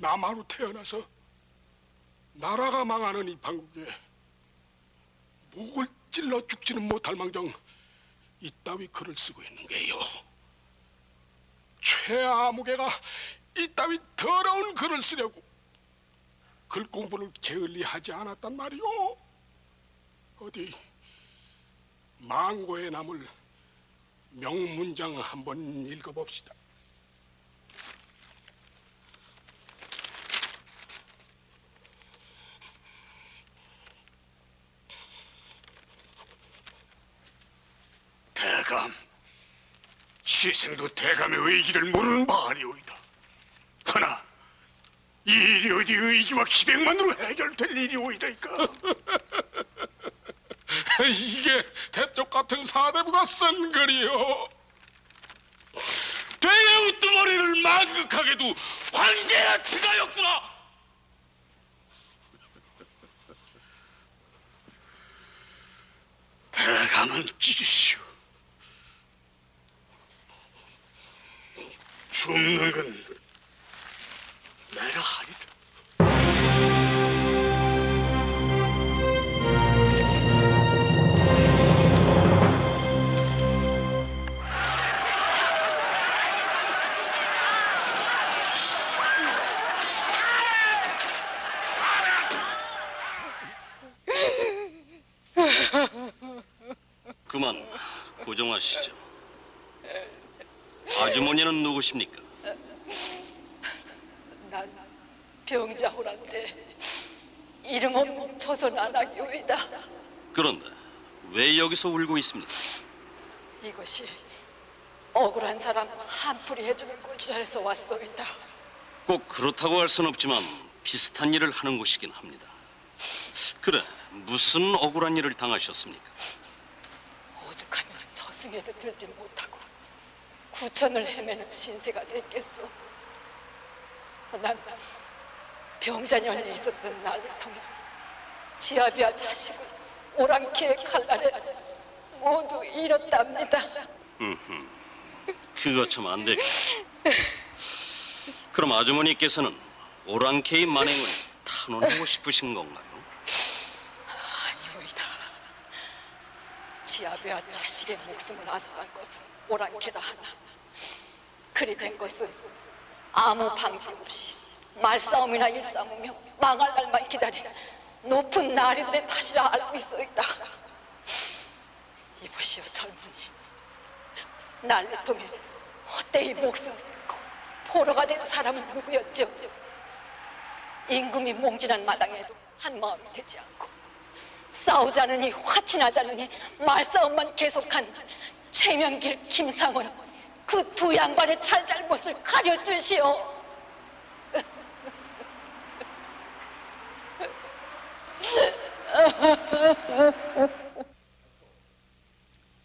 남하로 태어나서 나라가 망하는 이 판국에 목을 찔러 죽지는 못할 망정 이따위 글을 쓰고 있는 게요. 최아무개가 이따위 더러운 글을 쓰려고 글 공부를 게을리하지 않았단 말이오. 어디 망고에 남을 명문장 한번 읽어봅시다. 대감, 시생도 대감의 의기를 모르는 바 아니오이다. 하나, 이 일이 어디 의기와 기백만으로 해결될 일이오이다이까. 이게 대쪽 같은 사대부가 쓴 글이요. 대의 우두머리를 만극하게도 관계나 치가였구나. 대감은 찢으시오. 죽는 건 내가 하리다. 그만 고정하시죠. 아주머니는 누구십니까? 난 병자호란데 이름 없는 조선 안악이오이다. 그런데 왜 여기서 울고 있습니까? 이것이 억울한 사람 한풀이 해주는 곳이라 해서 왔소이다. 꼭 그렇다고 할 순 없지만 비슷한 일을 하는 곳이긴 합니다. 그래, 무슨 억울한 일을 당하셨습니까? 오죽하면 저승에도 들지 못하고 구천을 헤매는 신세가 됐겠소. 난 병자년에 있었던 날을 통해 지아비와 자식을 오랑캐의 칼날에 모두 잃었답니다. 그거 참 안 되겠. 그럼 아주머니께서는 오랑캐의 만행을 탄원하고 싶으신 건가요? 아니오이다. 지아비와 자식의 목숨을 앗아간 것은 오랑캐라 하나 그리 된 것은 아무 방비 없이 말싸움이나 일삼으며 망할 날만 기다리는 높은 나리들의 탓이라 알고 있어있다. 이보시오 젊은이, 날를 통해 헛되이 목숨을 잃고 포로가 된 사람은 누구였죠? 임금이 몽진한 마당에도 한마음이 되지 않고 싸우자느니 화친하자느니 말싸움만 계속한 최명길, 김상원 그 두 양반의 잘잘못을 가려주시오.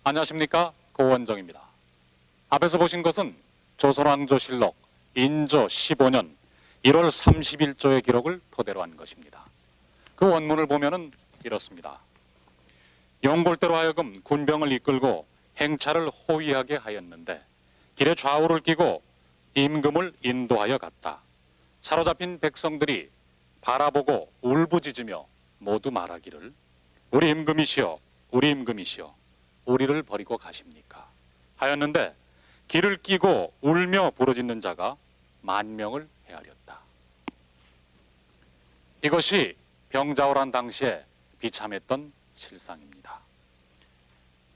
안녕하십니까, 고원정입니다. 앞에서 보신 것은 조선왕조실록 인조 15년 1월 30일조의 기록을 토대로 한 것입니다. 그 원문을 보면은 이렇습니다. 용골대로 하여금 군병을 이끌고 행차를 호위하게 하였는데 길에 좌우를 끼고 임금을 인도하여 갔다. 사로잡힌 백성들이 바라보고 울부짖으며 모두 말하기를 우리 임금이시여, 우리 임금이시여, 우리를 버리고 가십니까? 하였는데 길을 끼고 울며 부르짖는 자가 10,000명을 헤아렸다. 이것이 병자호란 당시에 비참했던 실상입니다.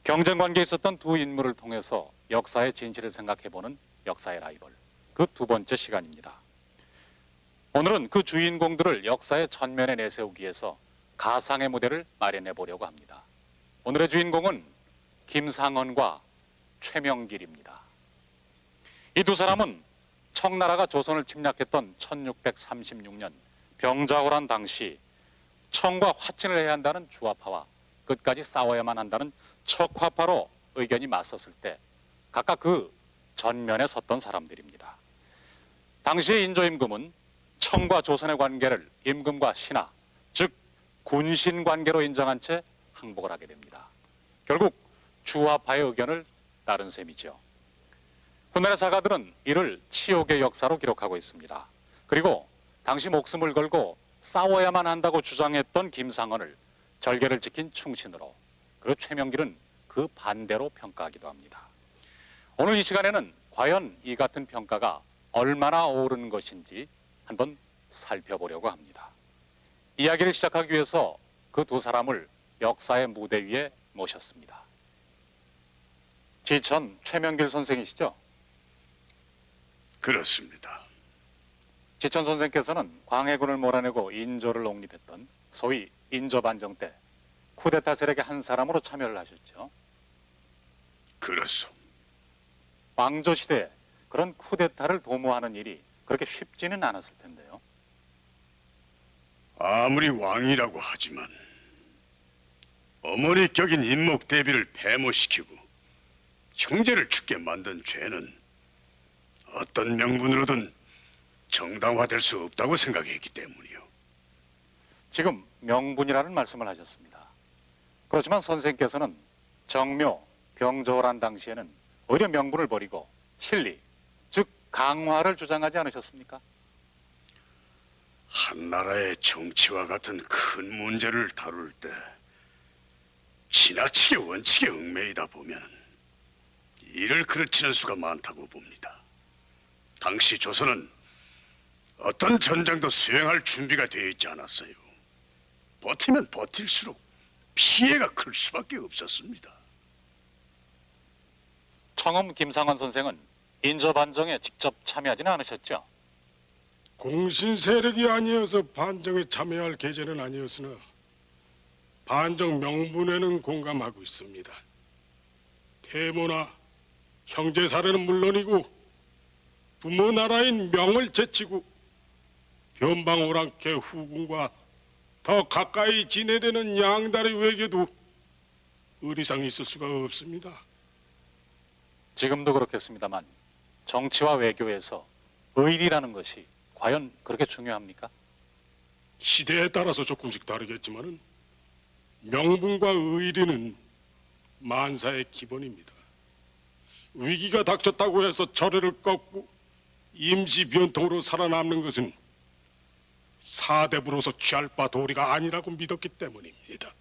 경쟁관계에 있었던 두 인물을 통해서 역사의 진실을 생각해보는 역사의 라이벌, 그 두 번째 시간입니다. 오늘은 그 주인공들을 역사의 전면에 내세우기 위해서 가상의 무대를 마련해 보려고 합니다. 오늘의 주인공은 김상헌과 최명길입니다. 이 두 사람은 청나라가 조선을 침략했던 1636년 병자호란 당시 청과 화친을 해야 한다는 주화파와 끝까지 싸워야만 한다는 척화파로 의견이 맞섰을 때 각각 그 전면에 섰던 사람들입니다. 당시의 인조임금은 청과 조선의 관계를 임금과 신하, 즉 군신 관계로 인정한 채 항복을 하게 됩니다. 결국 주화파의 의견을 따른 셈이죠. 훗날의 사가들은 이를 치욕의 역사로 기록하고 있습니다. 그리고 당시 목숨을 걸고 싸워야만 한다고 주장했던 김상헌을 절개를 지킨 충신으로, 그리고 최명길은 그 반대로 평가하기도 합니다. 오늘 이 시간에는 과연 이 같은 평가가 얼마나 옳은 것인지 한번 살펴보려고 합니다. 이야기를 시작하기 위해서 그 두 사람을 역사의 무대 위에 모셨습니다. 지천 최명길 선생이시죠? 그렇습니다. 지천 선생께서는 광해군을 몰아내고 인조를 독립했던 소위 인조반정 때 쿠데타 세력의 한 사람으로 참여를 하셨죠. 그렇소. 왕조 시대에 그런 쿠데타를 도모하는 일이 그렇게 쉽지는 않았을 텐데요. 아무리 왕이라고 하지만 어머니 격인 인목 대비를 패모시키고 형제를 죽게 만든 죄는 어떤 명분으로든 정당화될 수 없다고 생각했기 때문이요. 지금 명분이라는 말씀을 하셨습니다. 그렇지만 선생께서는 정묘, 병조란 당시에는 오히려 명분을 버리고 실리, 즉 강화를 주장하지 않으셨습니까? 한 나라의 정치와 같은 큰 문제를 다룰 때 지나치게 원칙에 얽매이다 보면 일을 그르치는 수가 많다고 봅니다. 당시 조선은 어떤 전장도 수행할 준비가 되어 있지 않았어요. 버티면 버틸수록 피해가 클 수밖에 없었습니다. 청음 김상헌 선생은 인조반정에 직접 참여하지는 않으셨죠? 공신 세력이 아니어서 반정에 참여할 계제는 아니었으나 반정 명분에는 공감하고 있습니다. 태모나 형제 사례는 물론이고 부모 나라인 명을 제치고 변방 오랑캐 후군과 더 가까이 지내려는 양다리 외교도 의리상이 있을 수가 없습니다. 지금도 그렇겠습니다만 정치와 외교에서 의리라는 것이 과연 그렇게 중요합니까? 시대에 따라서 조금씩 다르겠지만은 명분과 의리는 만사의 기본입니다. 위기가 닥쳤다고 해서 절회를 꺾고 임시 변통으로 살아남는 것은 사대부로서 취할 바 도리가 아니라고 믿었기 때문입니다.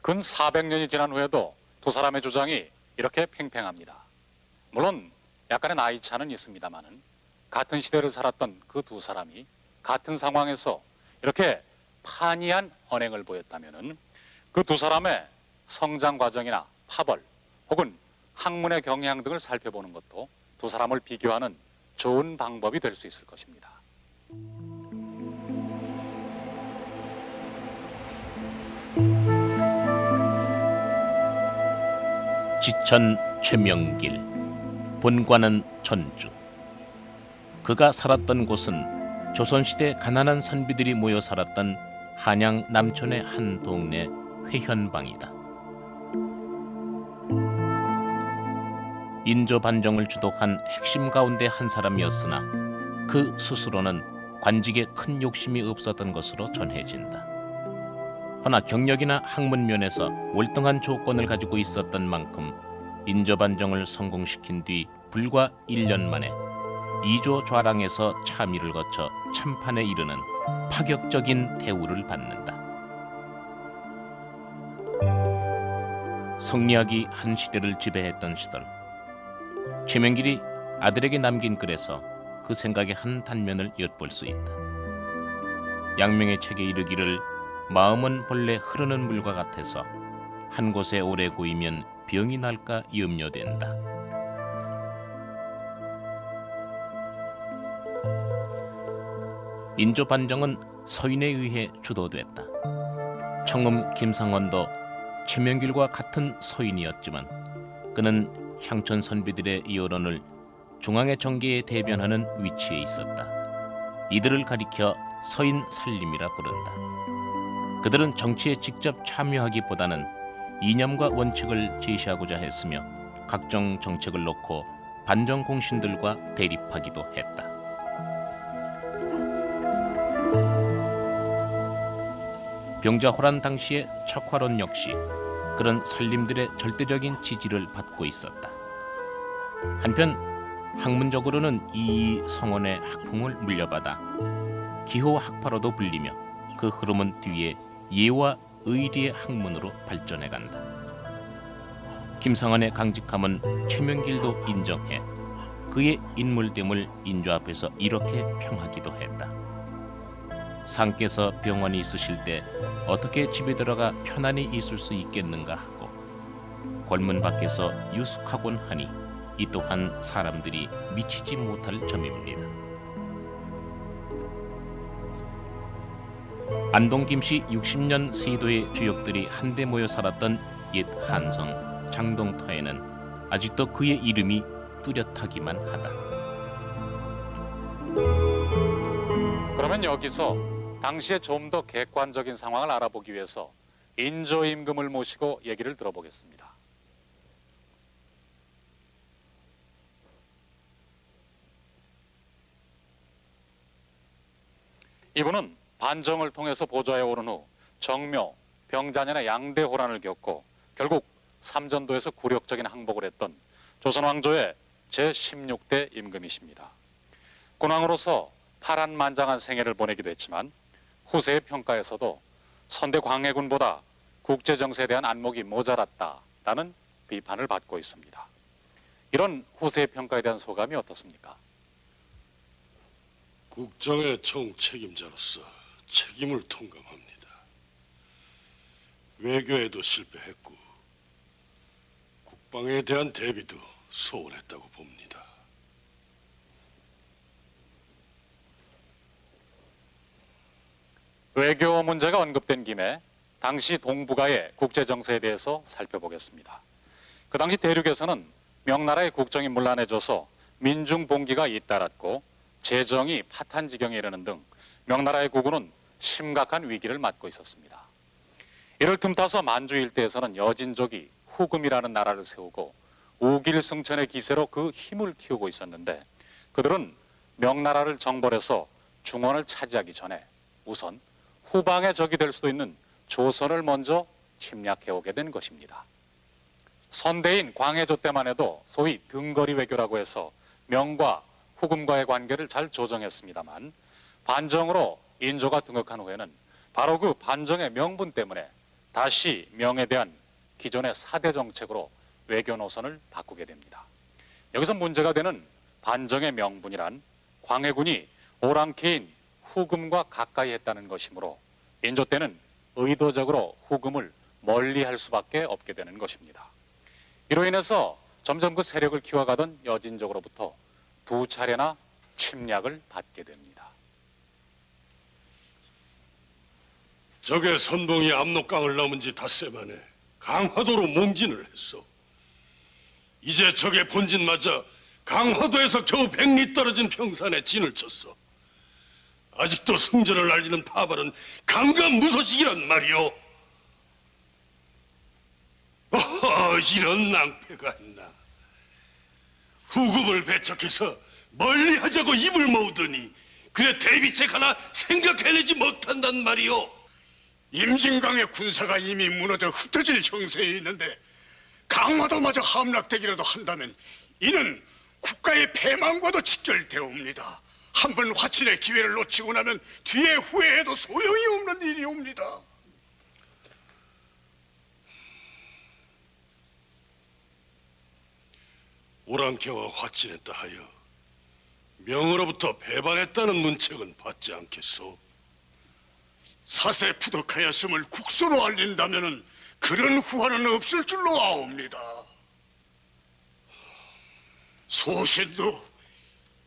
근 400년이 지난 후에도 두 사람의 주장이 이렇게 팽팽합니다. 물론 약간의 나이 차는 있습니다만은 같은 시대를 살았던 그 두 사람이 같은 상황에서 이렇게 판이한 언행을 보였다면은 그 두 사람의 성장 과정이나 파벌 혹은 학문의 경향 등을 살펴보는 것도 두 사람을 비교하는 좋은 방법이 될 수 있을 것입니다. 지천 최명길, 본관은 전주. 그가 살았던 곳은 조선시대 가난한 선비들이 모여 살았던 한양 남촌의 한 동네 회현방이다. 인조 반정을 주독한 핵심 가운데 한 사람이었으나 그 스스로는 관직에 큰 욕심이 없었던 것으로 전해진다. 허나 경력이나 학문 면에서 월등한 조건을 가지고 있었던 만큼 인조 반정을 성공시킨 뒤 불과 1년 만에 이조 좌랑에서 참의를 거쳐 참판에 이르는 파격적인 대우를 받는다. 성리학이 한 시대를 지배했던 시절, 최명길이 아들에게 남긴 글에서 그 생각의 한 단면을 엿볼 수 있다. 양명의 책에 이르기를 마음은 본래 흐르는 물과 같아서 한 곳에 오래 고이면 병이 날까 염려된다. 인조 반정은 서인에 의해 주도됐다. 청음 김상헌도 최명길과 같은 서인이었지만 그는 향촌 선비들의 여론을 중앙의 정계에 대변하는 위치에 있었다. 이들을 가리켜 서인 살림이라 부른다. 그들은 정치에 직접 참여하기보다는 이념과 원칙을 제시하고자 했으며 각종 정책을 놓고 반정 공신들과 대립하기도 했다. 병자호란 당시의 척화론 역시 그런 살림들의 절대적인 지지를 받고 있었다. 한편 학문적으로는 이 성원의 학풍을 물려받아 기호 학파로도 불리며 그 흐름은 뒤에 예와 의리의 학문으로 발전해간다. 김상원의 강직함은 최명길도 인정해 그의 인물됨을 인조 앞에서 이렇게 평하기도 했다. 상께서 병원이 있으실 때 어떻게 집에 들어가 편안히 있을 수 있겠는가 하고 골문 밖에서 유숙하곤 하니 이 또한 사람들이 미치지 못할 점입니다. 안동 김씨 60년 세도의 주역들이 한데 모여 살았던 옛 한성 장동터에는 아직도 그의 이름이 뚜렷하기만 하다. 그러면 여기서 당시에 좀 더 객관적인 상황을 알아보기 위해서 인조 임금을 모시고 얘기를 들어보겠습니다. 이분은 반정을 통해서 보좌에 오른 후 정묘, 병자년의 양대 호란을 겪고 결국 삼전도에서 굴욕적인 항복을 했던 조선 왕조의 제16대 임금이십니다. 군왕으로서 파란만장한 생애를 보내기도 했지만 후세의 평가에서도 선대 광해군보다 국제정세에 대한 안목이 모자랐다라는 비판을 받고 있습니다. 이런 후세의 평가에 대한 소감이 어떻습니까? 국정의 총책임자로서 책임을 통감합니다. 외교에도 실패했고 국방에 대한 대비도 소홀했다고 봅니다. 외교 문제가 언급된 김에 당시 동북아의 국제정세에 대해서 살펴보겠습니다. 그 당시 대륙에서는 명나라의 국정이 문란해져서 민중봉기가 잇따랐고 재정이 파탄지경에 이르는 등 명나라의 국군은 심각한 위기를 맞고 있었습니다. 이를 틈타서 만주 일대에서는 여진족이 후금이라는 나라를 세우고 우길승천의 기세로 그 힘을 키우고 있었는데 그들은 명나라를 정벌해서 중원을 차지하기 전에 우선 후방의 적이 될 수도 있는 조선을 먼저 침략해오게 된 것입니다. 선대인 광해조 때만 해도 소위 등거리 외교라고 해서 명과 후금과의 관계를 잘 조정했습니다만 반정으로 인조가 등극한 후에는 바로 그 반정의 명분 때문에 다시 명에 대한 기존의 사대 정책으로 외교 노선을 바꾸게 됩니다. 여기서 문제가 되는 반정의 명분이란 광해군이 오랑캐인 후금과 가까이 했다는 것이므로 인조 때는 의도적으로 후금을 멀리할 수밖에 없게 되는 것입니다. 이로 인해서 점점 그 세력을 키워가던 여진족으로부터 두 차례나 침략을 받게 됩니다. 적의 선봉이 압록강을 넘은 지 닷새 만에 강화도로 몽진을 했어. 이제 적의 본진마저 강화도에서 겨우 100리 떨어진 평산에 진을 쳤어. 아직도 승전을 날리는 파벌은 강간무소식이란 말이오. 이런 낭패가 있나. 후금을 배척해서 멀리하자고 입을 모으더니 그래 대비책 하나 생각해내지 못한단 말이오. 임진강의 군사가 이미 무너져 흩어질 형세에 있는데 강화도마저 함락되기라도 한다면 이는 국가의 패망과도 직결되옵니다. 한번 화친의 기회를 놓치고 나면 뒤에 후회해도 소용이 없는 일이옵니다. 오랑캐와 화친했다 하여 명으로부터 배반했다는 문책은 받지 않겠소. 사세 푸덕하였음을 국소로 알린다면은 그런 후환은 없을 줄로 아옵니다. 소신도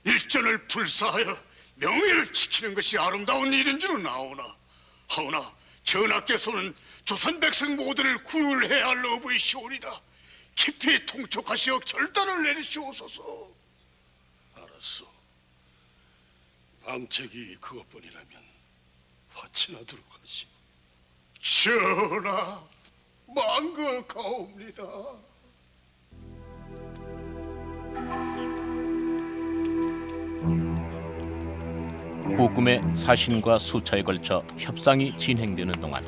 일전을 불사하여 명예를 지키는 것이 아름다운 일인 줄은 아오나 하오나 전하께서는 조선 백성 모두를 구휼해야 할 어부이시오리다. 깊이 통촉하시어 결단을 내리시옵소서. 알았소. 방책이 그것뿐이라면 화친하도록 하시오. 전하, 망극하옵니다. 후금의 사신과 수차에 걸쳐 협상이 진행되는 동안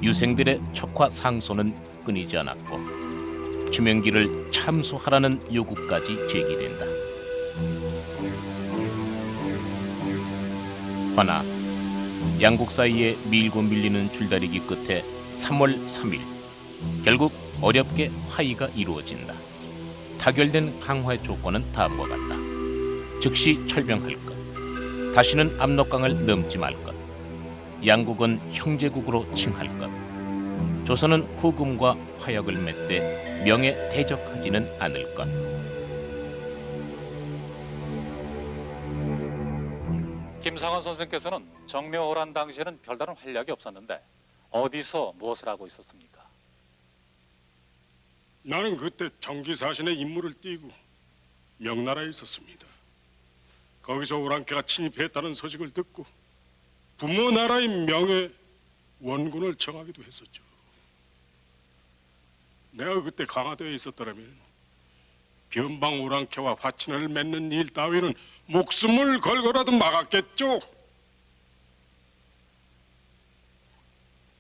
유생들의 척화 상소는 끊이지 않았고 추명기를 참수하라는 요구까지 제기된다. 허나 양국 사이에 밀고 밀리는 줄다리기 끝에 3월 3일 결국 어렵게 화의가 이루어진다. 타결된 강화의 조건은 다음과 같다. 즉시 철병할 것, 다시는 압록강을 넘지 말 것, 양국은 형제국으로 칭할 것, 조선은 후금과 화약을 맺되 명예 대적하지는 않을 것. 김상원 선생께서는 정묘호란 당시에는 별다른 활약이 없었는데 어디서 무엇을 하고 있었습니까? 나는 그때 정기사신의 임무를 띠고 명나라에 있었습니다. 거기서 오랑캐가 침입했다는 소식을 듣고 부모 나라인 명의 원군을 정하기도 했었죠. 내가 그때 강화도에 있었더라면 변방 오랑캐와 화친을 맺는 일 따위는 목숨을 걸고라도 막았겠죠.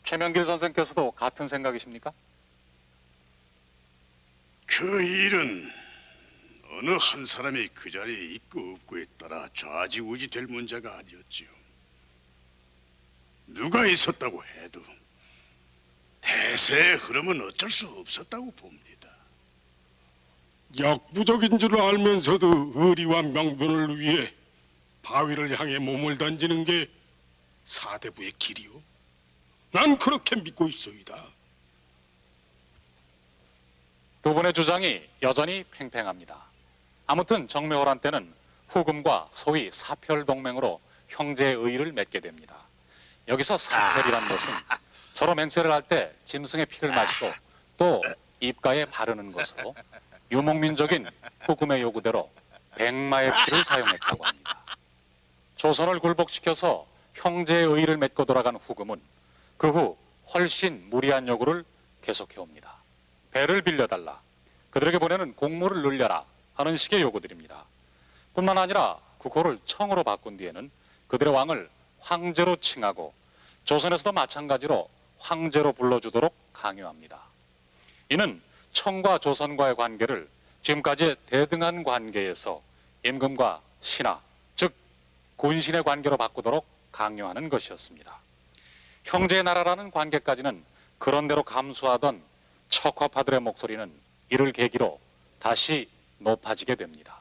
최명길 선생께서도 같은 생각이십니까? 그 일은 어느 한 사람이 그 자리에 있고 없고에 따라 좌지우지 될 문제가 아니었지요. 누가 있었다고 해도 대세의 흐름은 어쩔 수 없었다고 봅니다. 역부족인 줄 알면서도 의리와 명분을 위해 바위를 향해 몸을 던지는 게 사대부의 길이요. 난 그렇게 믿고 있소이다. 두 분의 주장이 여전히 팽팽합니다. 아무튼 정묘호란 때는 후금과 소위 사별동맹으로 형제의 의를 맺게 됩니다. 여기서 사별이란 것은 서로 맹세를 할 때 짐승의 피를 마시고 또 입가에 바르는 것으로 유목민족인 후금의 요구대로 백마의 피를 사용했다고 합니다. 조선을 굴복시켜서 형제의 의를 맺고 돌아간 후금은 그 후 훨씬 무리한 요구를 계속해옵니다. 배를 빌려달라, 그들에게 보내는 공물을 늘려라 하는 식의 요구들입니다. 뿐만 아니라 국호를 청으로 바꾼 뒤에는 그들의 왕을 황제로 칭하고 조선에서도 마찬가지로 황제로 불러주도록 강요합니다. 이는 청과 조선과의 관계를 지금까지의 대등한 관계에서 임금과 신하, 즉 군신의 관계로 바꾸도록 강요하는 것이었습니다. 형제의 나라라는 관계까지는 그런대로 감수하던 척화파들의 목소리는 이를 계기로 다시 높아지게 됩니다.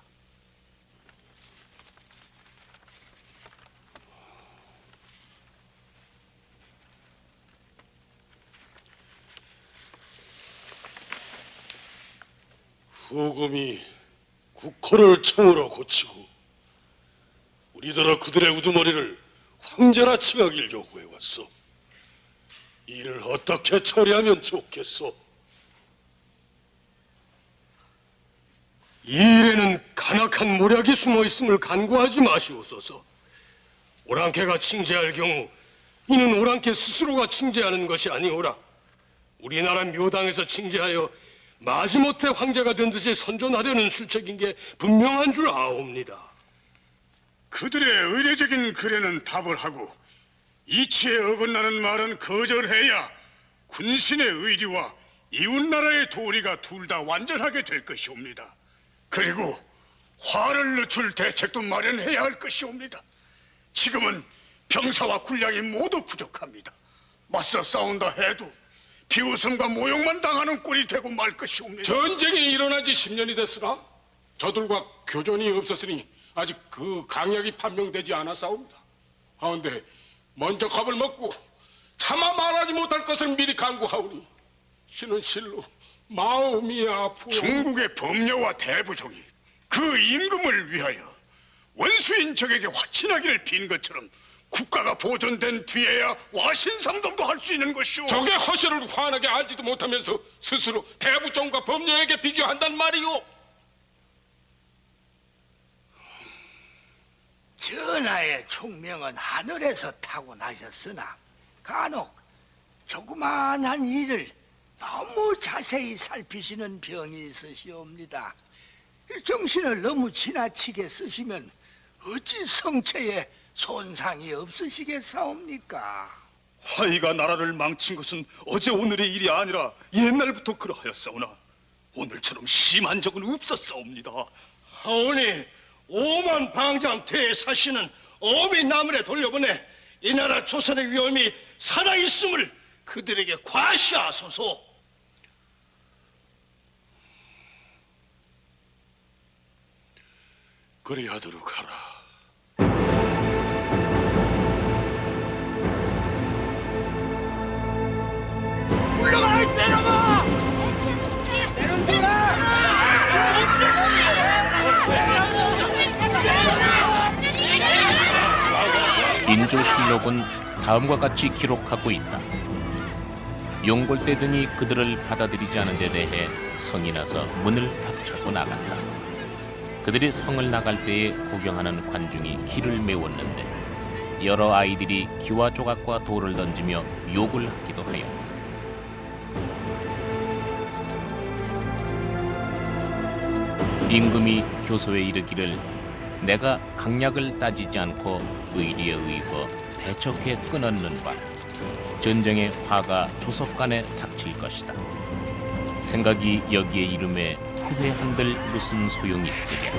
후금이 국호를 청으로 고치고 우리더러 그들의 우두머리를 황제라 칭하길 요구해왔어. 이를 어떻게 처리하면 좋겠소? 이 일에는 간악한 모략이 숨어있음을 간과하지 마시옵소서. 오랑캐가 칭제할 경우 이는 오랑캐 스스로가 칭제하는 것이 아니오라. 우리나라 묘당에서 칭제하여 마지못해 황제가 된 듯이 선전하려는 술책인 게 분명한 줄 아옵니다. 그들의 의례적인 글에는 답을 하고 이치에 어긋나는 말은 거절해야 군신의 의리와 이웃나라의 도리가 둘 다 완전하게 될 것이옵니다. 그리고 화를 늦출 대책도 마련해야 할 것이옵니다. 지금은 병사와 군량이 모두 부족합니다. 맞서 싸운다 해도 비웃음과 모욕만 당하는 꼴이 되고 말 것이옵니다. 전쟁이 일어난 지 10년이 됐으나 저들과 교전이 없었으니 아직 그 강약이 판명되지 않았사옵니다. 하운데 먼저 겁을 먹고 차마 말하지 못할 것을 미리 강구하오니 신은 실로 마음이 아프오. 중국의 범녀와 대부족이 그 임금을 위하여 원수인 적에게 화친하기를 빈 것처럼 국가가 보존된 뒤에야 와신상동도 할 수 있는 것이오. 적의 허세를 환하게 알지도 못하면서 스스로 대부종과 범녀에게 비교한단 말이오. 전하의 총명은 하늘에서 타고나셨으나 간혹 조그마한 일을 너무 자세히 살피시는 병이 있으시옵니다. 정신을 너무 지나치게 쓰시면 어찌 성체에 손상이 없으시겠사옵니까? 화이가 나라를 망친 것은 어제 오늘의 일이 아니라 옛날부터 그러하였사오나 오늘처럼 심한 적은 없었사옵니다. 하오니 오만 방장 대사신은 어미 나물에 돌려보내 이 나라 조선의 위엄이 살아있음을 그들에게 과시하소서. 그리하도록 하라. 인조실록은 다음과 같이 기록하고 있다. 용골대 등이 그들을 받아들이지 않은 데 대해 성이 나서 문을 박차고 나간다. 그들이 성을 나갈 때에 구경하는 관중이 길을 메웠는데 여러 아이들이 기와 조각과 돌을 던지며 욕을 하기도 하였다. 임금이 교소에 이르기를 내가 강약을 따지지 않고 의리에 의거 배척해 끊었는 바 전쟁의 화가 조석간에 닥칠 것이다. 생각이 여기에 이름에 후회한들 무슨 소용이 있으랴.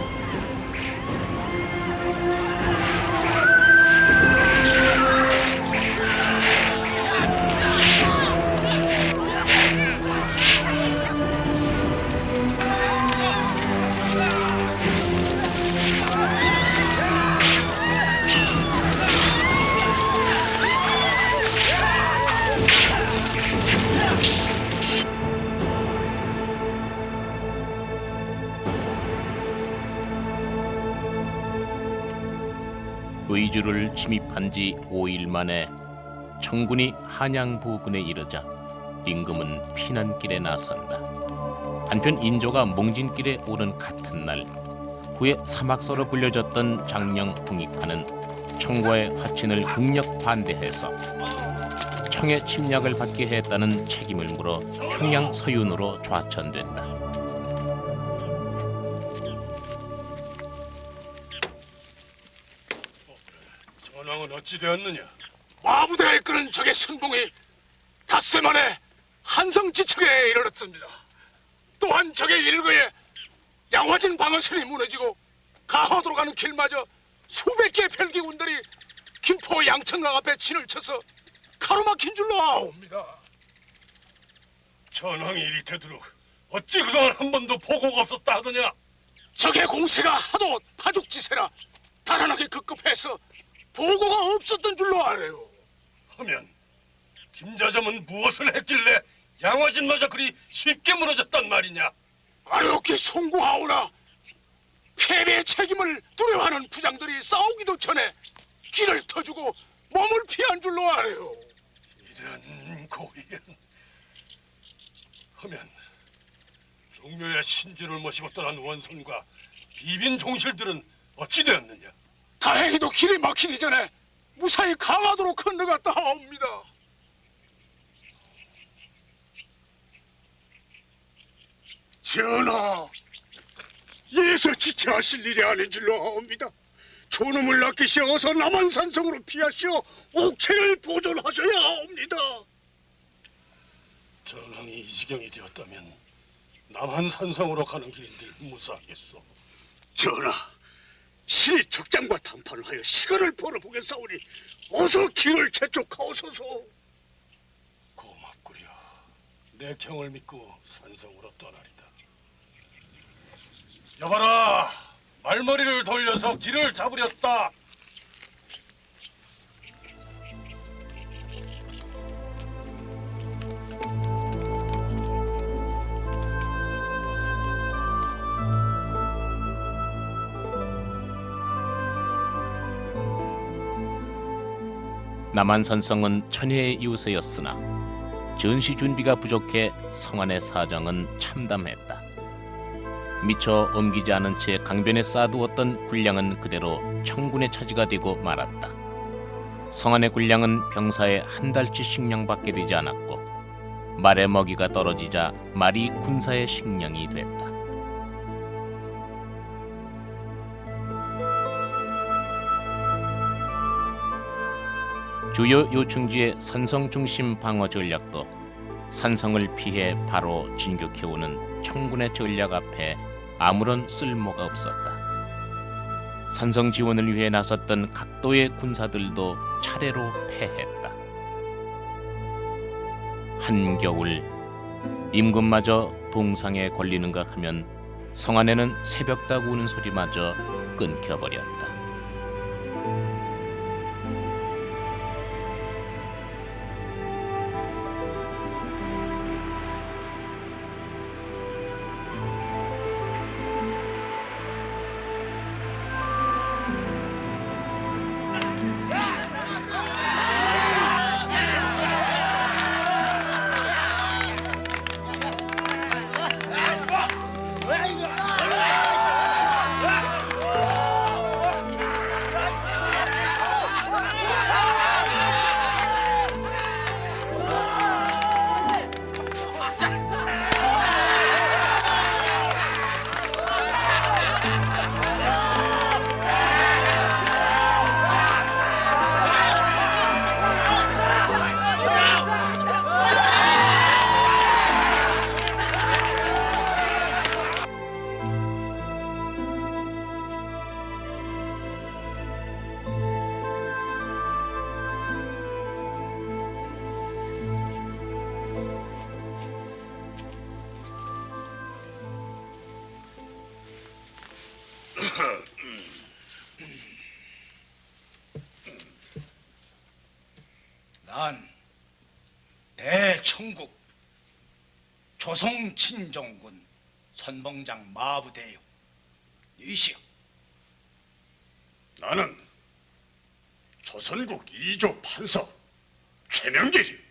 의주를 침입한 지 5일 만에 청군이 한양 부근에 이르자 임금은 피난길에 나선다. 한편 인조가 몽진길에 오른 같은 날 후에 사막서로 불려졌던 장령 홍익파는 청과의 화친을 극력 반대해서 청의 침략을 받게 했다는 책임을 물어 평양 서윤으로 좌천된다. 전황은 어찌 되었느냐? 마부대가 이끄는 적의 선봉이 닷새 만에 한성지척에 이르렀습니다. 또한 적의 일거에 양화진 방어선이 무너지고 가호도로 가는 길마저 수백 개의 별기군들이 김포 양천강 앞에 진을 쳐서 가로막힌 줄로 아옵니다. 전황이 이리 되도록 어찌 그동안 한 번도 보고가 없었다 하더냐? 적의 공세가 하도 파죽지세라 달아나게 급급해서 보고가 없었던 줄로 알아요. 하면 김자점은 무엇을 했길래 양화진마저 그리 쉽게 무너졌단 말이냐? 아렵게 송구하오나 패배의 책임을 두려워하는 부장들이 싸우기도 전에 길을 터주고 몸을 피한 줄로 알아요. 이런 고의연. 하면 종묘의 신주를 모시고 떠난 원선과 비빈 종실들은 어찌 되었느냐? 다행히도 길이 막히기 전에 무사히 강화도로 건너갔다 하옵니다. 전하, 예서 지체하실 일이 아닌 줄로 아옵니다. 존엄을 아끼시어 어서 남한산성으로 피하시어 옥체를 보존하셔야 하옵니다. 전황이 이 지경이 되었다면 남한산성으로 가는 길인들 무사하겠소. 전하, 신이 적장과談判을 하여 시간을 벌어보겠사오니 어서 길을 재촉하옵소서. 고맙구려. 내 경을 믿고 산성으로 떠나리다. 여봐라, 말머리를 돌려서 길을 잡으렸다. 남한산성은 천혜의 유세였으나 전시 준비가 부족해 성안의 사정은 참담했다. 미처 옮기지 않은 채 강변에 쌓아두었던 군량은 그대로 청군의 차지가 되고 말았다. 성안의 군량은 병사의 한 달치 식량밖에 되지 않았고 말의 먹이가 떨어지자 말이 군사의 식량이 됐다. 주요 요충지의 산성 중심 방어 전략도 산성을 피해 바로 진격해오는 청군의 전략 앞에 아무런 쓸모가 없었다. 산성 지원을 위해 나섰던 각도의 군사들도 차례로 패했다. 한겨울 임금마저 동상에 걸리는가 하면 성안에는 새벽닭 우는 소리마저 끊겨버렸다. 난 대청국 조송친정군 선봉장 마부대요 이시여. 나는 조선국 2조 판사 최명길이.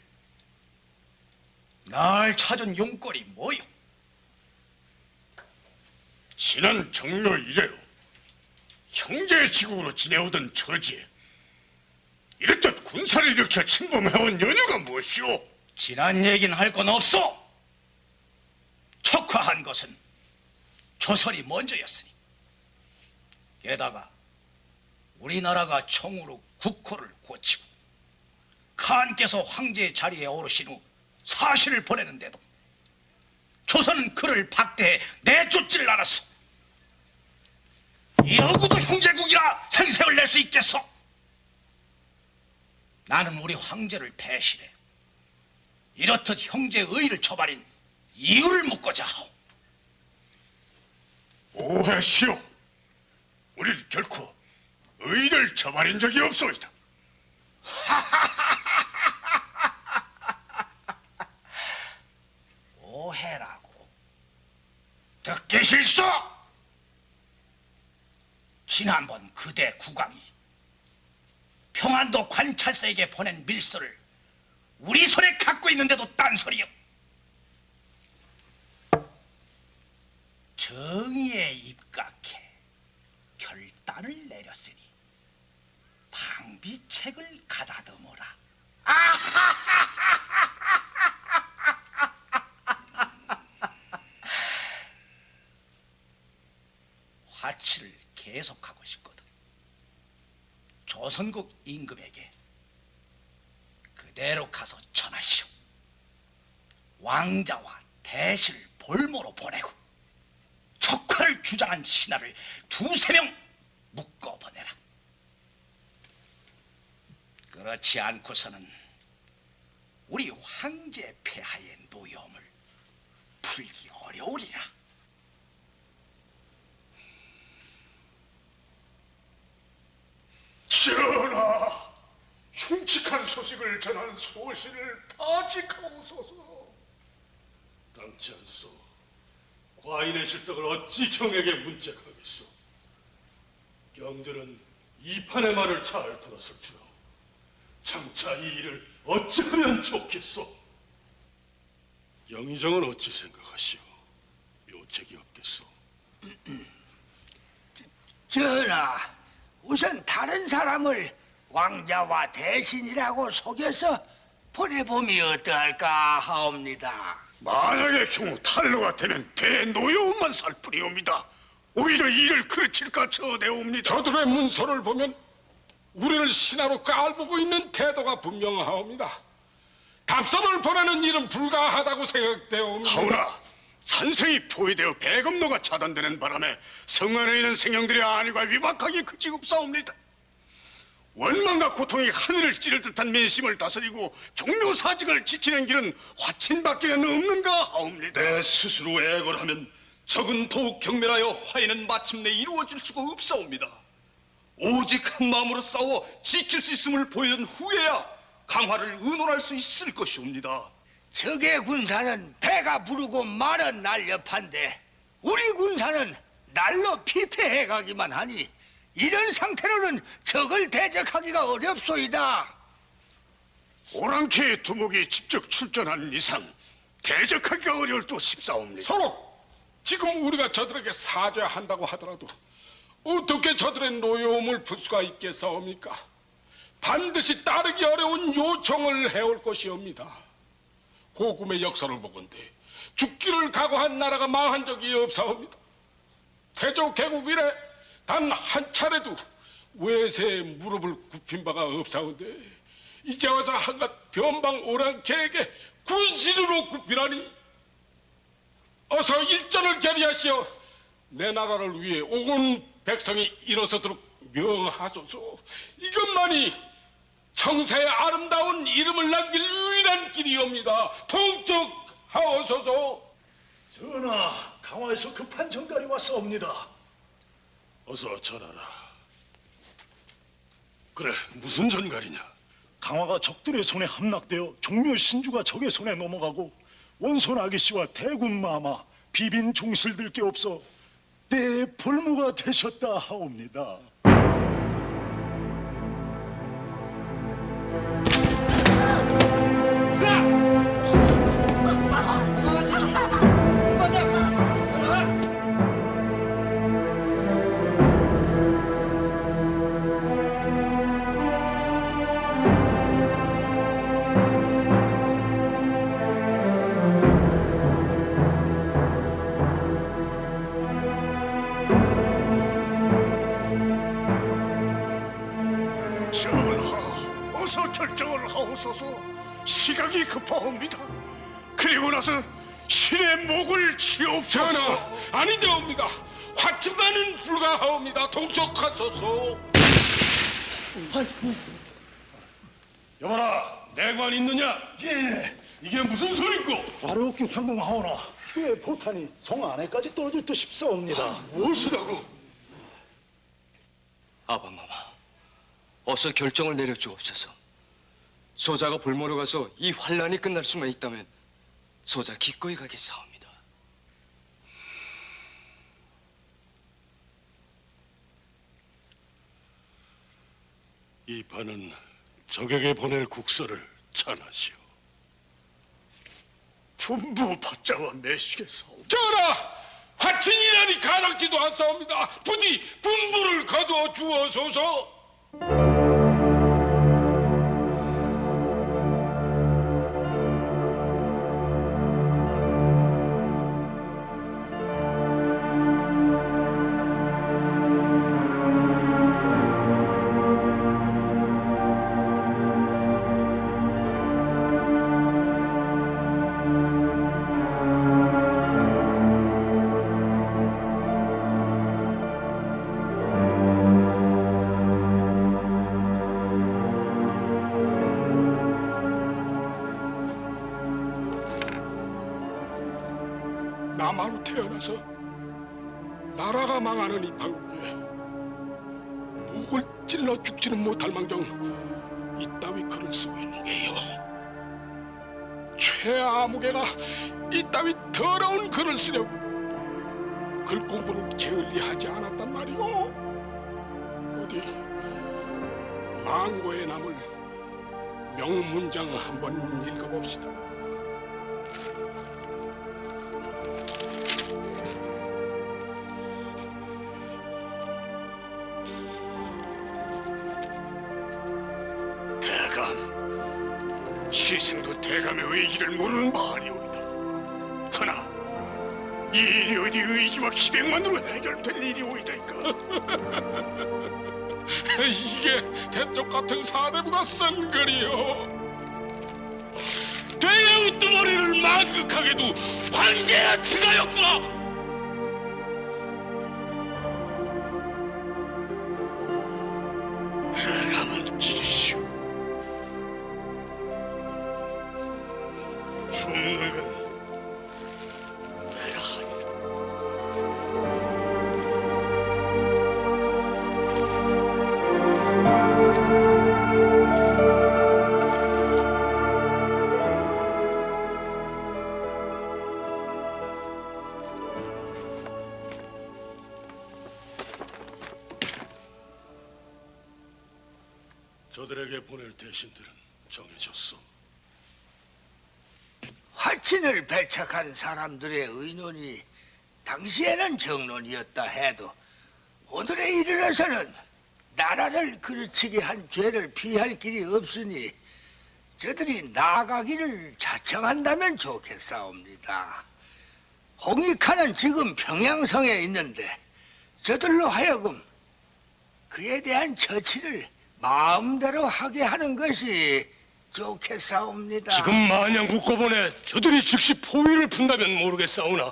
날 찾은 용건이 뭐요? 지난 정묘 이래로 형제의 지국으로 지내오던 처지에 이랬듯 군사를 일으켜 침범해온 연유가 무엇이오? 지난 얘기는 할 건 없어. 척화한 것은 조선이 먼저였으니. 게다가 우리나라가 총으로 국호를 고치고 칸께서 황제의 자리에 오르신 후 사실을 보내는데도 조선은 그를 박대해 내쫓지를 않았어. 이러고도 형제국이라 생색을 낼 수 있겠어? 나는 우리 황제를 대신해 이렇듯 형제의 의를 저버린 이유를 묻고자 하오. 오해시오. 우리는 결코 의를 저버린 적이 없소이다. 오해라고? 듣기 싫소? 지난번 그대 국왕이 평안도 관찰사에게 보낸 밀서를 우리 손에 갖고 있는데도 딴소리요. 정의에 입각해 결단을 내렸으니 방비책을 가다듬어라. 화치를 계속하고 싶거든. 조선국 임금에게 그대로 가서 전하시오. 왕자와 대신을 볼모로 보내고 척화를 주장한 신하를 2-3명 묶어보내라. 그렇지 않고서는 우리 황제 폐하의 노여움을 풀기 어려우리라. 전하, 흉측한 소식을 전한 소신을 파직하옵소서. 당치 않소. 과인의 실덕을 어찌 경에게 문책하겠소. 경들은 이 판의 말을 잘 들었을 줄 아오. 장차 이 일을 어찌하면 좋겠소. 영의정은 어찌 생각하시오? 묘책이 없겠소. 전하, 우선 다른 사람을 왕자와 대신이라고 속여서 보내봄이 어떠할까 하옵니다. 만약의 경우 탄로가 되면 대노여움만 살 뿐이옵니다. 오히려 이를 그르칠까 쳐내옵니다. 저들의 문서를 보면 우리를 신하로 깔보고 있는 태도가 분명하옵니다. 답선을 보내는 일은 불가하다고 생각되옵니다. 하오나 산성이 포위되어 배급로가 차단되는 바람에 성 안에 있는 생명들의 안위가 위박하게 그치옵사옵니다. 원망과 고통이 하늘을 찌를 듯한 민심을 다스리고 종묘사직을 지키는 길은 화친밖에는 없는가 하옵니다. 내 스스로 애걸하면 적은 더욱 경멸하여 화해는 마침내 이루어질 수가 없사옵니다. 오직 한 마음으로 싸워 지킬 수 있음을 보여준 후에야 강화를 의논할 수 있을 것이옵니다. 적의 군사는 배가 부르고 말은 날렵한데 우리 군사는 날로 피폐해가기만 하니 이런 상태로는 적을 대적하기가 어렵소이다. 오랑캐의 두목이 직접 출전하는 이상 대적하기가 어려울 듯 싶사옵니다. 서로 지금 우리가 저들에게 사죄한다고 하더라도 어떻게 저들의 노여움을 풀 수가 있겠사옵니까? 반드시 따르기 어려운 요청을 해올 것이옵니다. 고금의 역사를 보건대 죽기를 각오한 나라가 망한 적이 없사옵니다. 태조 개국 이래 단 한 차례도 외세에 무릎을 굽힌 바가 없사온데 이제 와서 한갓 변방 오랑캐에게 군신으로 굽히라니. 어서 일전을 결의하시어 내 나라를 위해 온 백성이 일어서도록 명하소서. 이것만이 청사의 아름다운 이름을 남길 유일한 길이옵니다. 통촉하옵소서. 전하, 강화에서 급한 전갈이 왔사옵니다. 어서 전하라. 그래, 무슨 전갈이냐? 강화가 적들의 손에 함락되어 종묘 신주가 적의 손에 넘어가고 원손 아기씨와 대군 마마, 비빈 종실들 게 없어 내 볼모가 되셨다 하옵니다. 전하, 어서 결정을 하옵소서. 시각이 급하옵니다. 그리고 나서 신의 목을 치옵소서. 전하, 아니되옵니다. 화친만은 불가하옵니다. 통촉하소서. 여봐라, 내관 있느냐? 예, 이게 무슨 소리고? 아래옵기 황공하오나 꽤 포탄이 성 안에까지 떨어질 듯 싶사옵니다. 무엇이라고? 아바마마, 어서 결정을 내려주옵소서. 소자가 볼모로 가서 이 환란이 끝날 수만 있다면 소자 기꺼이 가겠사옵니다. 이 판은 적에게 보낼 국서를 전하시오. 분부 받자와 매시겠사옵니다. 전하, 화친이라니 가락지도 않사옵니다. 부디 분부를 거두어 주어소서. 남하로 태어나서 나라가 망하는 이 판국에 목을 찔러 죽지는 못할 망정 이따위 글을 쓰고 있는 게요. 최아무개가 이따위 더러운 글을 쓰려고 글 공부를 게을리하지 않았단 말이오. 어디 망고에 남을 명문장 한번 읽어봅시다. 대감, 시생도 대감의 의기를 모르는 바 아니오이다. 하나, 이 일이 어디 의기와 기백만으로 해결될 일이오이다이까. 이게 대쪽 같은 사대부가 쓴 글이요. 죄의 우두머리를 만극하게도 황제라 치가였구나. 가만 찢으시오. 죽는 건 내가 하리. 저들에게 보낼 대신들은 정해졌어. 화친을 배척한 사람들의 의논이 당시에는 정론이었다 해도 오늘에 이르러서는 나라를 그르치게 한 죄를 피할 길이 없으니 저들이 나아가기를 자청한다면 좋겠사옵니다. 홍익하는 지금 평양성에 있는데 저들로 하여금 그에 대한 처치를 마음대로 하게 하는 것이 좋겠사옵니다. 지금 마냥 국고본에 저들이 즉시 포위를 푼다면 모르겠사오나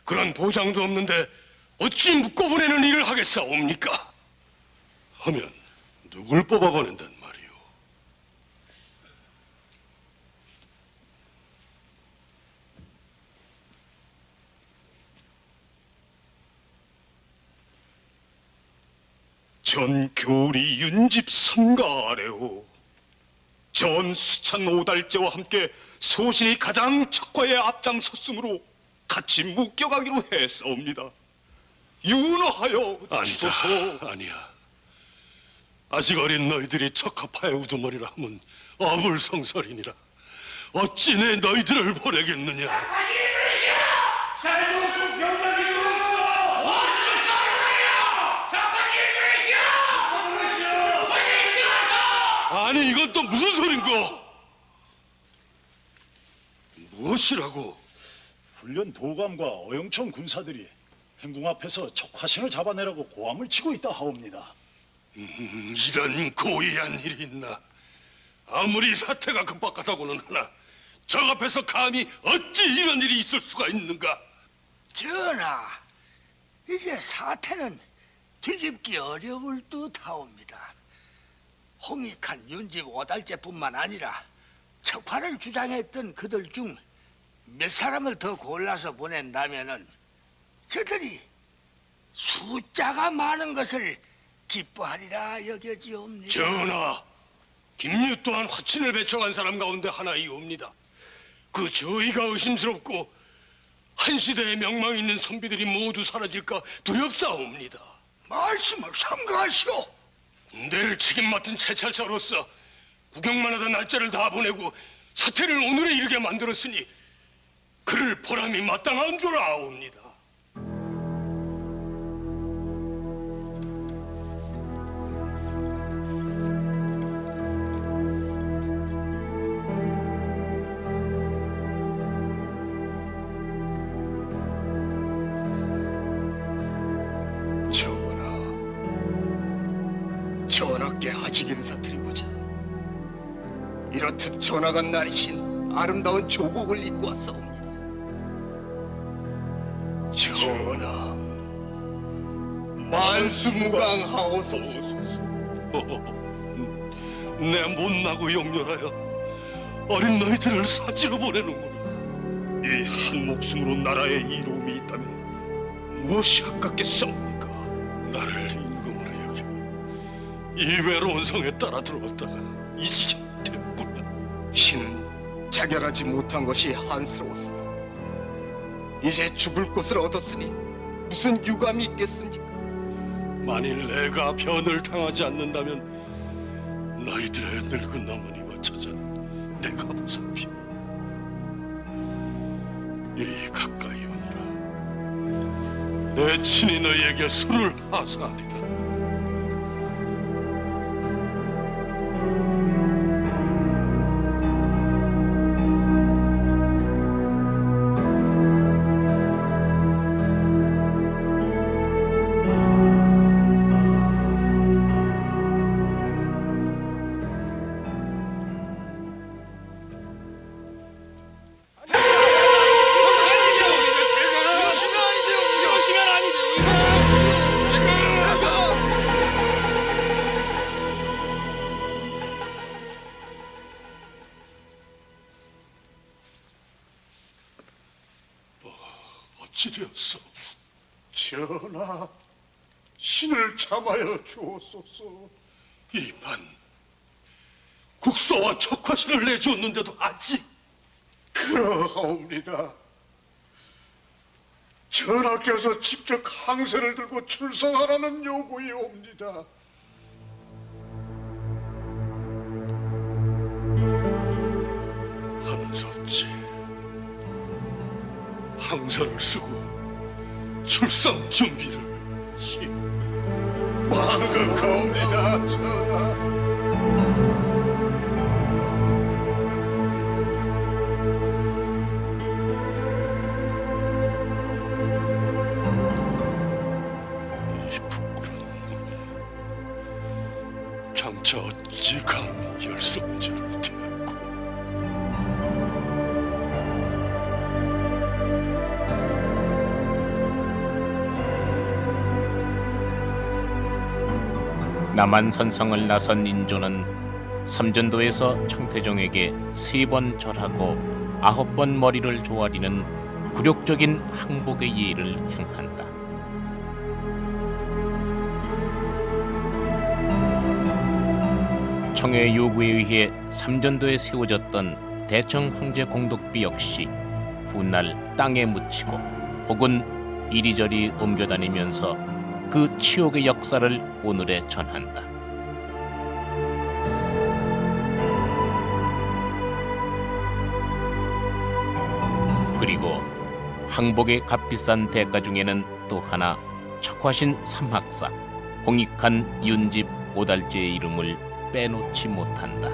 그런 보장도 없는데 어찌 국고본에는 일을 하겠사옵니까? 하면 누굴 뽑아보낸단 말이오? 전 교리 윤집 삼가 아래오. 전 수찬 오달제와 함께 소신이 가장 척과에 앞장섰으므로 같이 묶여가기로 했사옵니다. 윤하여 주소서. 아니야. 아직 어린 너희들이 척합하의 우두머리라 하면 어불성설이니라. 어찌 내 너희들을 보내겠느냐. 아니 이건 또 무슨 소린고? 무엇이라고? 훈련 도감과 어영청 군사들이 행궁 앞에서 척화신을 잡아내라고 고함을 치고 있다 하옵니다. 이런 고의한 일이 있나? 아무리 사태가 급박하다고는 하나 저 앞에서 감히 어찌 이런 일이 있을 수가 있는가? 전하, 이제 사태는 뒤집기 어려울 듯하옵니다. 홍익한 윤집 오달제뿐만 아니라 척파를 주장했던 그들 중 몇 사람을 더 골라서 보낸다면은 저들이 숫자가 많은 것을 기뻐하리라 여겨지옵니다. 전하, 김유 또한 화친을 배척한 사람 가운데 하나이옵니다. 그 저희가 의심스럽고 한 시대에 명망 있는 선비들이 모두 사라질까 두렵사옵니다. 말씀을 삼가하시오. 군대를 책임 맡은 채찰사로서 구경만 하던 날짜를 다 보내고 사태를 오늘에 이르게 만들었으니 그를 보람이 마땅한 줄 아옵니다. 전하께 아직 인사드리고자 이렇듯 전하가 나리신 아름다운 조복을 입고 왔사옵니다. 전하, 만수무강하옵소서. 내 못나고 용렬하여 어린 너희들을 사지로 보내는구나. 이 한 목숨으로 나라의 이로움이 있다면 무엇이 아깝겠사옵니까? 나를 임금으로 여겨 이 외로운 성에 따라 들어왔다가 이지게 됐구나. 신은 자결하지 못한 것이 한스러웠으나 이제 죽을 곳을 얻었으니 무슨 유감이 있겠습니까? 만일 내가 변을 당하지 않는다면 너희들의 늙은 어머니와 처자는 내가 보살피. 이리 가까이 오너라. 내 친히 너희에게 술을 하사하리라. 도취되었소. 전하, 신을 참하여 주옵소서. 이반 국서와 척화신을 내주었는데도 아직 그러하옵니다. 전하께서 직접 항세를 들고 출성하라는 요구이옵니다. 하는 수 없지. 항사를 쓰고 출상 준비를 망극하옵니다, 전하. 이 부끄러운 놈이 장차 어찌 감히 열성자를 대하고 남한 선성을 나선 인조는 삼전도에서 청태종에게 3번 절하고 9번 머리를 조아리는 굴욕적인 항복의 예를 행한다. 청의 요구에 의해 삼전도에 세워졌던 대청 황제 공덕비 역시 훗날 땅에 묻히고 혹은 이리저리 옮겨다니면서 그 치욕의 역사를 오늘에 전한다. 그리고 항복의 값비싼 대가 중에는 또 하나 척화신 삼학사, 홍익한 윤집 오달제의 이름을 빼놓지 못한다.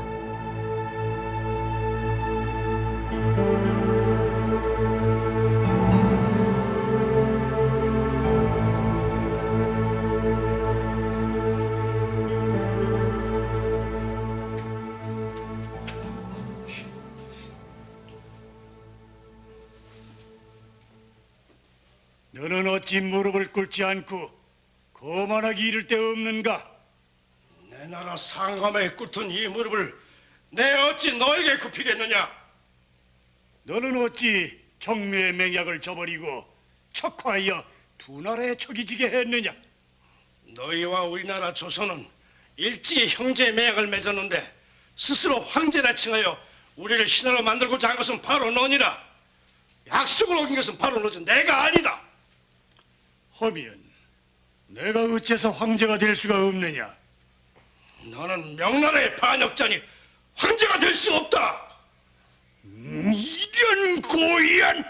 너는 어찌 무릎을 꿇지 않고 거만하기 이를 데 없는가? 내 나라 상함에 꿇던 이 무릎을 내 어찌 너에게 굽히겠느냐? 너는 어찌 정묘의 맹약을 저버리고 척화하여 두 나라에 척이 지게 했느냐? 너희와 우리나라 조선은 일찍이 형제 매약을 맺었는데 스스로 황제라 칭하여 우리를 신하로 만들고자 한 것은 바로 너니라. 약속을 어긴 것은 바로 너지 내가 아니다. 허면 내가 어째서 황제가 될 수가 없느냐? 너는 명나라의 반역자니 황제가 될 수 없다. 이런 고의한!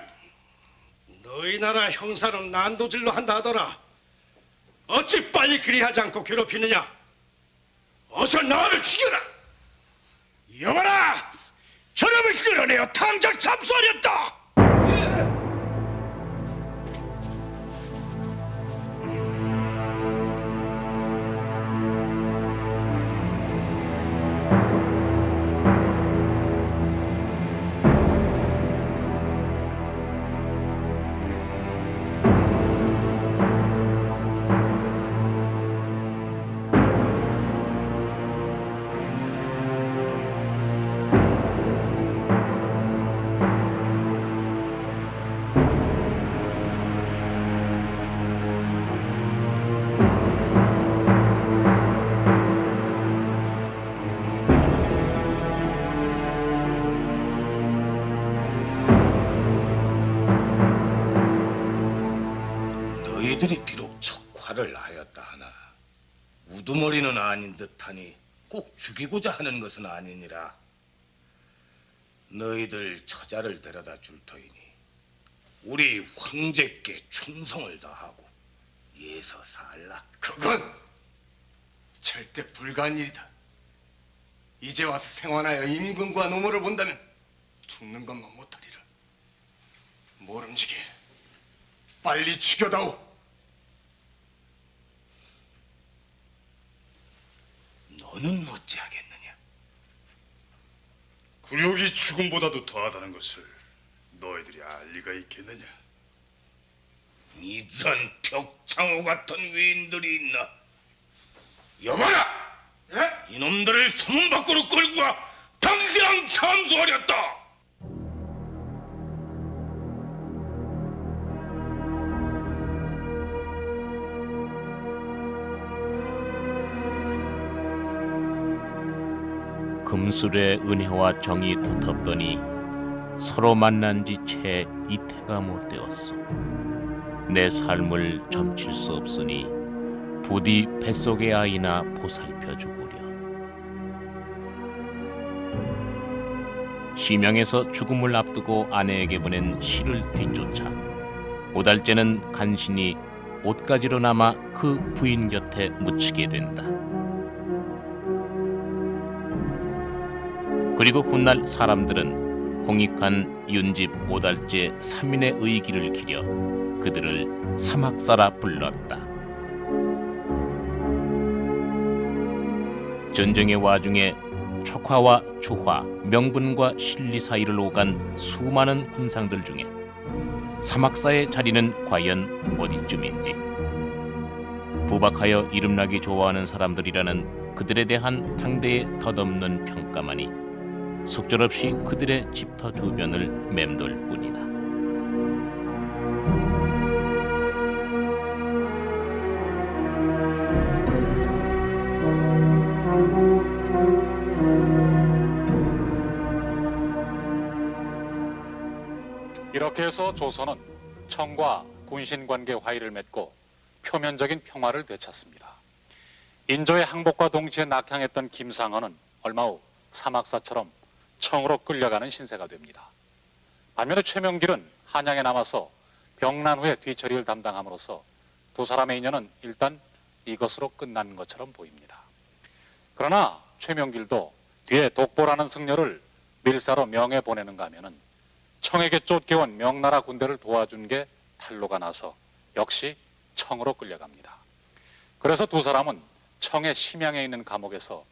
너희 나라 형사는 난도질로 한다 하더라. 어찌 빨리 그리하지 않고 괴롭히느냐? 어서 나를 죽여라. 여봐라! 저놈을 끌어내어 당장 참수하렸다! 너희들이 비록 척화를 하였다 하나 우두머리는 아닌 듯하니 꼭 죽이고자 하는 것은 아니니라. 너희들 처자를 데려다 줄 터이니 우리 황제께 충성을 다하고 예서 살라. 그건 절대 불가한 일이다. 이제 와서 생환하여 임금과 노모를 본다면 죽는 것만 못하리라. 모름지게 빨리 죽여다오. 너는 어찌하겠느냐? 굴욕이 죽음보다도 더하다는 것을 너희들이 알 리가 있겠느냐? 이런 벽창호 같은 위인들이 있나? 여봐라! 이놈들을 소문 밖으로 끌고 가 당장 참수하렸다! 금술의 은혜와 정이 두텁더니 서로 만난 지 채 이태가 못 되었소. 내 삶을 점칠 수 없으니 부디 뱃속의 아이나 보살펴 주구려. 심양에서 죽음을 앞두고 아내에게 보낸 시를 뒤쫓아 오달째는 간신히 옷가지로 남아 그 부인 곁에 묻히게 된다. 그리고 훗날 사람들은 홍익한 윤집 오달째 3인의 의기를 기려 그들을 사막사라 불렀다. 전쟁의 와중에 촉화와 추화, 명분과 실리 사이를 오간 수많은 군상들 중에 사막사의 자리는 과연 어디쯤인지, 부박하여 이름나기 좋아하는 사람들이라는 그들에 대한 당대의 덧없는 평가만이 속절없이 그들의 집터 주변을 맴돌 뿐이다. 이렇게 해서 조선은 청과 군신 관계 화의를 맺고 표면적인 평화를 되찾습니다. 인조의 항복과 동시에 낙향했던 김상헌은 얼마 후 사막사처럼 청으로 끌려가는 신세가 됩니다. 반면에 최명길은 한양에 남아서 병난 후에 뒤처리를 담당함으로써 두 사람의 인연은 일단 이것으로 끝난 것처럼 보입니다. 그러나 최명길도 뒤에 독보라는 승려를 밀사로 명에 보내는가 하면은 청에게 쫓겨온 명나라 군대를 도와준 게 탈로가 나서 역시 청으로 끌려갑니다. 그래서 두 사람은 청의 심양에 있는 감옥에서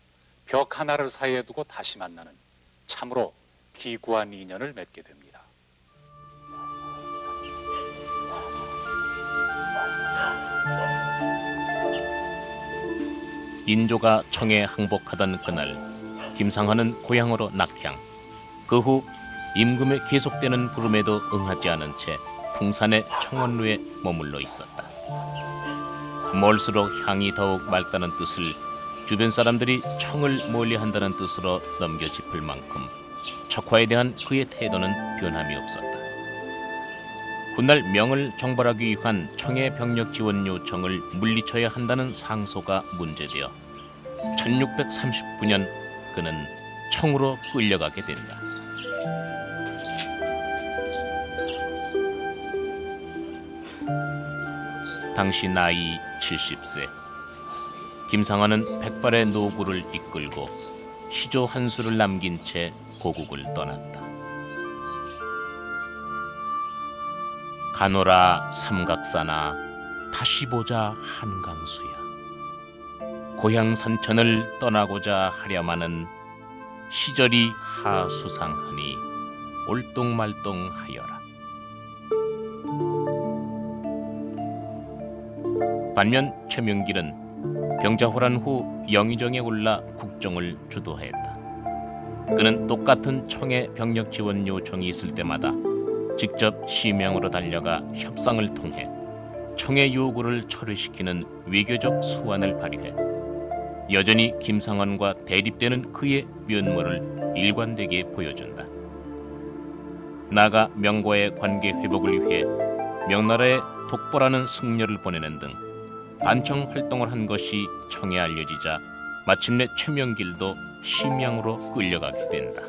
벽 하나를 사이에 두고 다시 만나는 참으로 기구한 인연을 맺게 됩니다. 인조가 청에 항복하던 그날, 김상헌은 고향으로 낙향. 그 후 임금의 계속되는 부름에도 응하지 않은 채 풍산의 청원루에 머물러 있었다. 멀수록 향이 더욱 맑다는 뜻을 주변 사람들이 청을 멀리한다는 뜻으로 넘겨짚을 만큼 척화에 대한 그의 태도는 변함이 없었다. 훗날 명을 정벌하기 위한 청의 병력 지원 요청을 물리쳐야 한다는 상소가 문제되어 1639년 그는 청으로 끌려가게 된다. 당시 나이 70세, 김상헌은 백발의 노구를 이끌고 시조 한 수를 남긴 채 고국을 떠났다. 가노라 삼각사나 다시 보자 한강수야. 고향 산천을 떠나고자 하려마는 시절이 하수상하니 올똥말똥하여라. 반면 최명길은 병자호란 후 영의정에 올라 국정을 주도했다. 그는 똑같은 청의 병력 지원 요청이 있을 때마다 직접 시명으로 달려가 협상을 통해 청의 요구를 철회시키는 외교적 수완을 발휘해 여전히 김상헌과 대립되는 그의 면모를 일관되게 보여준다. 나아가 명과의 관계 회복을 위해 명나라에 독보라는 승려를 보내는 등 반청 활동을 한 것이 청에 알려지자 마침내 최명길도 심양으로 끌려가게 된다.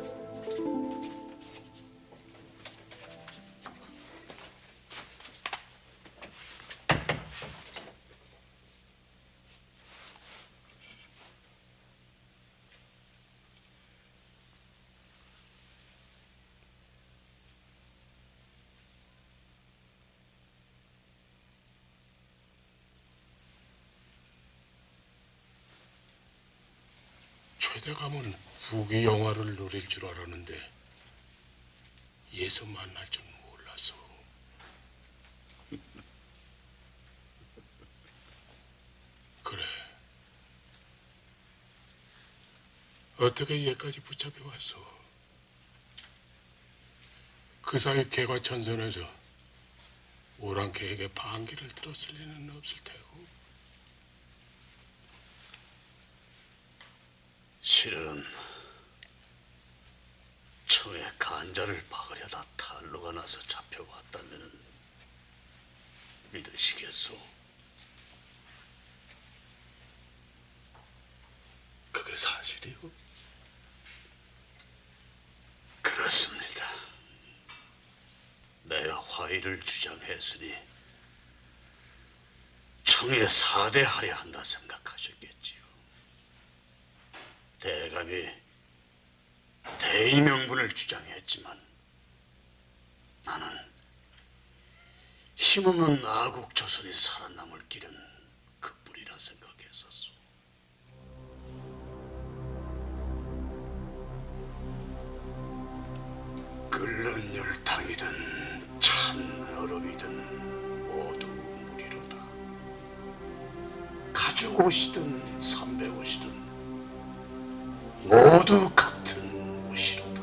최대감은 부귀 영화를 누릴 줄 알았는데 예서 만날 줄 몰랐어. 그래. 어떻게 얘까지 붙잡혀 왔어? 그 사이 걔가 천선해서 오랑캐에게 반기를 들었을 리는 없을 테고. 실은 청에 간자를 박으려다 탈로가 나서 잡혀왔다면 믿으시겠소? 그게 사실이요? 그렇습니다. 내가 화의를 주장했으니 청에 사대하려 한다 생각하셨겠지요. 대감이 대의명분을 주장했지만 나는 힘없는 아국 조선이 살아남을 길은 그뿐이라 생각했었소. 끓는 열탕이든 찬 얼음이든 모두 물이로다. 가죽 옷이든 삼백 옷이든 모두 같은 옷이로다.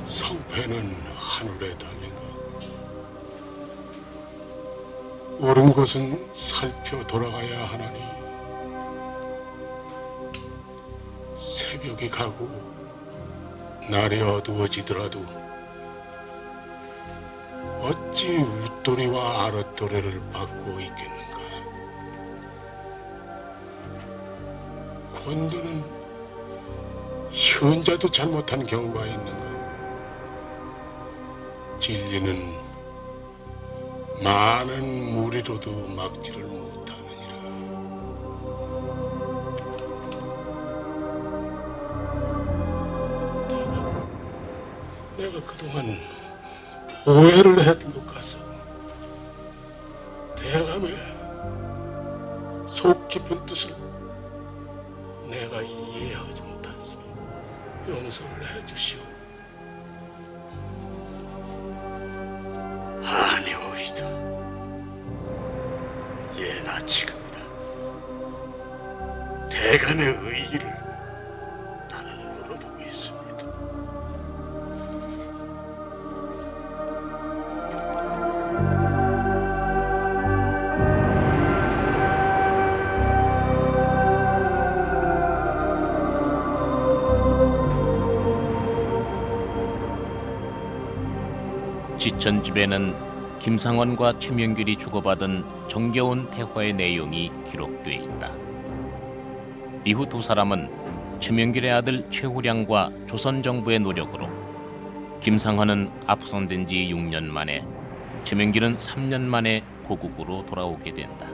성패는 하늘에 달린 것. 옳은 것은 살펴 돌아가야 하나니 새벽이 가고 날이 어두워지더라도 어찌 웃돌이와 아랫도래를 받고 있겠는가. 권도는 현자도 잘못한 경우가 있는 것. 진리는 많은 무리로도 막지를 못하느니라. 내가 그동안 오해를 했던 것 같소. 대감의 속 깊은 뜻을 내가 이해하지 못했으니 용서를 해주시오. 아니오이다. 예나 지금이나 대감의 의의를 나는 물어보고 있습니다. 지천집에는 김상원과 최명길이 주고받은 정겨운 대화의 내용이 기록되어 있다. 이후 두 사람은 최명길의 아들 최후량과 조선 정부의 노력으로 김상원은 압송된 지 6년 만에, 최명길은 3년 만에 고국으로 돌아오게 된다.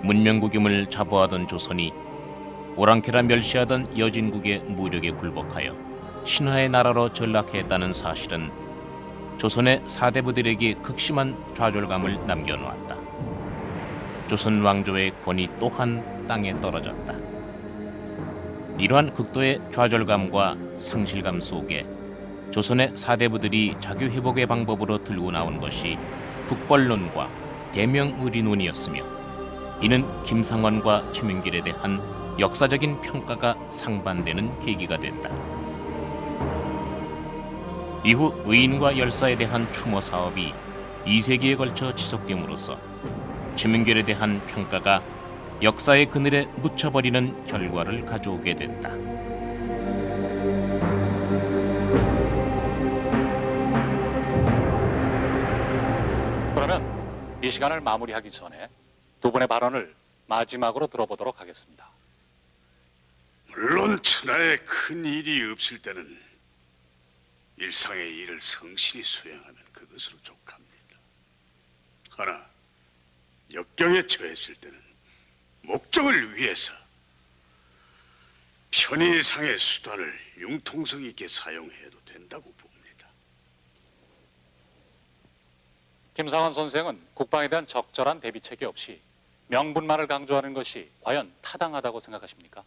문명국임을 자부하던 조선이 오랑캐라 멸시하던 여진국의 무력에 굴복하여 신화의 나라로 전락했다는 사실은 조선의 사대부들에게 극심한 좌절감을 남겨놓았다. 조선 왕조의 권위 또한 땅에 떨어졌다. 이러한 극도의 좌절감과 상실감 속에 조선의 사대부들이 자교회복의 방법으로 들고 나온 것이 국벌론과 대명의리론이었으며, 이는 김상원과 최명길에 대한 역사적인 평가가 상반되는 계기가 된다. 이후 의인과 열사에 대한 추모 사업이 2세기에 걸쳐 지속됨으로써 최명길에 대한 평가가 역사의 그늘에 묻혀버리는 결과를 가져오게 된다. 그러면 이 시간을 마무리하기 전에 두 분의 발언을 마지막으로 들어보도록 하겠습니다. 물론 천하에 큰 일이 없을 때는 일상의 일을 성실히 수행하면 그것으로 족합니다. 하나, 역경에 처했을 때는 목적을 위해서 편의상의 수단을 융통성 있게 사용해도 된다고 봅니다. 김상원 선생은 국방에 대한 적절한 대비책이 없이 명분만을 강조하는 것이 과연 타당하다고 생각하십니까?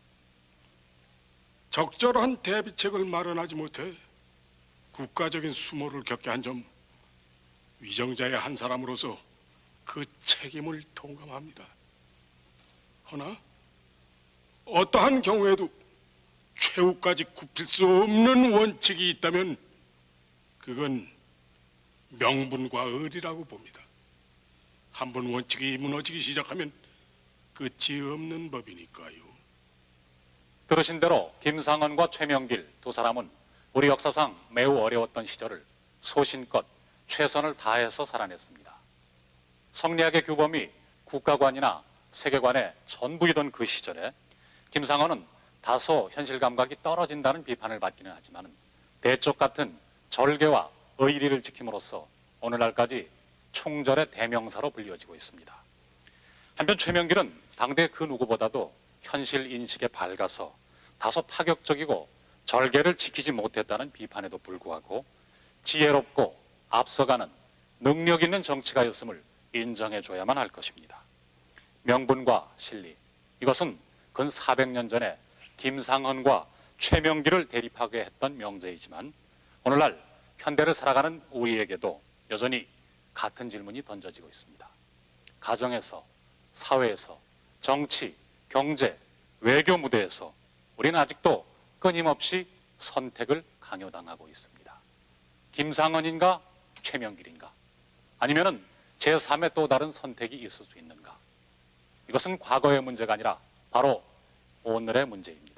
적절한 대비책을 마련하지 못해 국가적인 수모를 겪게 한 점, 위정자의 한 사람으로서 그 책임을 통감합니다. 허나 어떠한 경우에도 최후까지 굽힐 수 없는 원칙이 있다면 그건 명분과 의리라고 봅니다. 한번 원칙이 무너지기 시작하면 끝이 없는 법이니까요. 들으신 대로 김상헌과 최명길 두 사람은 우리 역사상 매우 어려웠던 시절을 소신껏 최선을 다해서 살아냈습니다. 성리학의 규범이 국가관이나 세계관의 전부이던 그 시절에 김상헌은 다소 현실 감각이 떨어진다는 비판을 받기는 하지만 대쪽 같은 절개와 의리를 지킴으로써 오늘날까지 총절의 대명사로 불려지고 있습니다. 한편 최명길은 당대 그 누구보다도 현실 인식에 밝아서 다소 파격적이고 절개를 지키지 못했다는 비판에도 불구하고 지혜롭고 앞서가는 능력 있는 정치가였음을 인정해줘야만 할 것입니다. 명분과 실리, 이것은 근 400년 전에 김상헌과 최명길을 대립하게 했던 명제이지만 오늘날 현대를 살아가는 우리에게도 여전히 같은 질문이 던져지고 있습니다. 가정에서, 사회에서, 정치, 경제, 외교 무대에서 우리는 아직도 끊임없이 선택을 강요당하고 있습니다. 김상헌인가 최명길인가? 아니면은 제3의 또 다른 선택이 있을 수 있는가? 이것은 과거의 문제가 아니라 바로 오늘의 문제입니다.